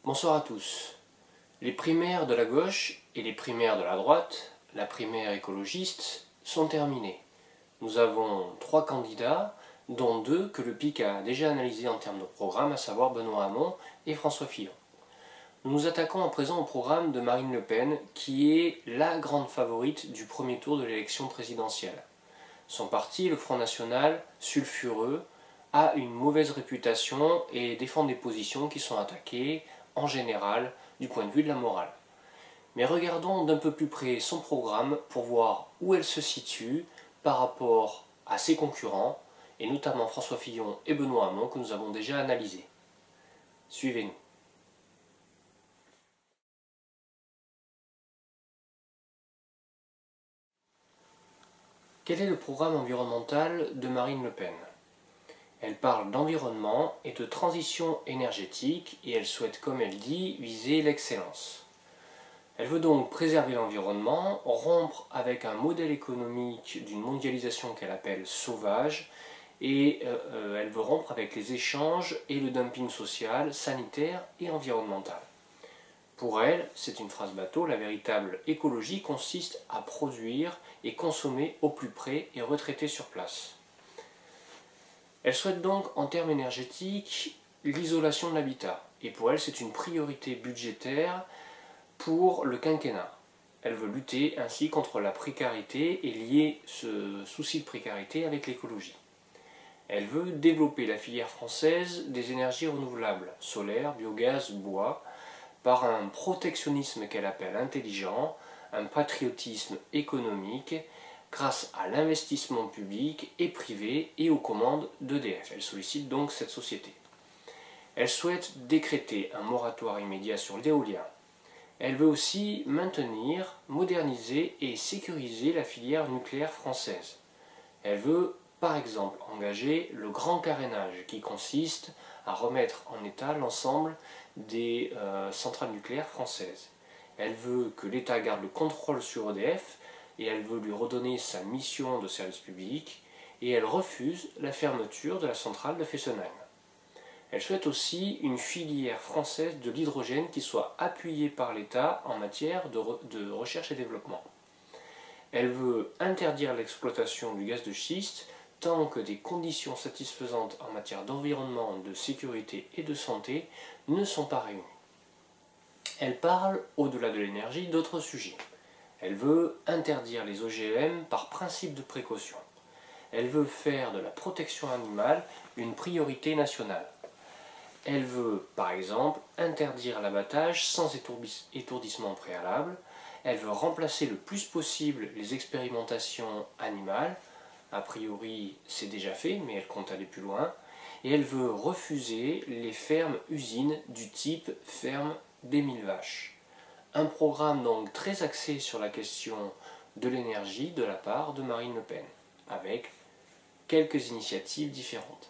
Bonsoir à tous. Les primaires de la gauche et les primaires de la droite, la primaire écologiste, sont terminées. Nous avons 3 candidats, dont 2 que le PIC a déjà analysés en termes de programme, à savoir Benoît Hamon et François Fillon. Nous nous attaquons à présent au programme de Marine Le Pen, qui est la grande favorite du premier tour de l'élection présidentielle. Son parti, le Front National, sulfureux, a une mauvaise réputation et défend des positions qui sont attaquées, en général, du point de vue de la morale. Mais regardons d'un peu plus près son programme pour voir où elle se situe par rapport à ses concurrents, et notamment François Fillon et Benoît Hamon que nous avons déjà analysés. Suivez-nous. Quel est le programme environnemental de Marine Le Pen ? Elle parle d'environnement et de transition énergétique et elle souhaite, comme elle dit, viser l'excellence. Elle veut donc préserver l'environnement, rompre avec un modèle économique d'une mondialisation qu'elle appelle sauvage et elle veut rompre avec les échanges et le dumping social, sanitaire et environnemental. Pour elle, c'est une phrase bateau, la véritable écologie consiste à produire et consommer au plus près et retraiter sur place. Elle souhaite donc, en termes énergétiques, l'isolation de l'habitat. Et pour elle, c'est une priorité budgétaire pour le quinquennat. Elle veut lutter ainsi contre la précarité et lier ce souci de précarité avec l'écologie. Elle veut développer la filière française des énergies renouvelables, solaire, biogaz, bois, par un protectionnisme qu'elle appelle intelligent, un patriotisme économique, grâce à l'investissement public et privé et aux commandes d'EDF. Elle sollicite donc cette société. Elle souhaite décréter un moratoire immédiat sur l'éolien. Elle veut aussi maintenir, moderniser et sécuriser la filière nucléaire française. Elle veut, par exemple, engager le grand carénage qui consiste à remettre en état l'ensemble des centrales nucléaires françaises. Elle veut que l'État garde le contrôle sur EDF et elle veut lui redonner sa mission de service public et elle refuse la fermeture de la centrale de Fessenheim. Elle souhaite aussi une filière française de l'hydrogène qui soit appuyée par l'État en matière de recherche et développement. Elle veut interdire l'exploitation du gaz de schiste tant que des conditions satisfaisantes en matière d'environnement, de sécurité et de santé ne sont pas réunies. Elle parle, au-delà de l'énergie, d'autres sujets. Elle veut interdire les OGM par principe de précaution. Elle veut faire de la protection animale une priorité nationale. Elle veut, par exemple, interdire l'abattage sans étourdissement préalable. Elle veut remplacer le plus possible les expérimentations animales. A priori, c'est déjà fait, mais elle compte aller plus loin. Et elle veut refuser les fermes-usines du type ferme des 1000 vaches. Un programme donc très axé sur la question de l'énergie de la part de Marine Le Pen, avec quelques initiatives différentes.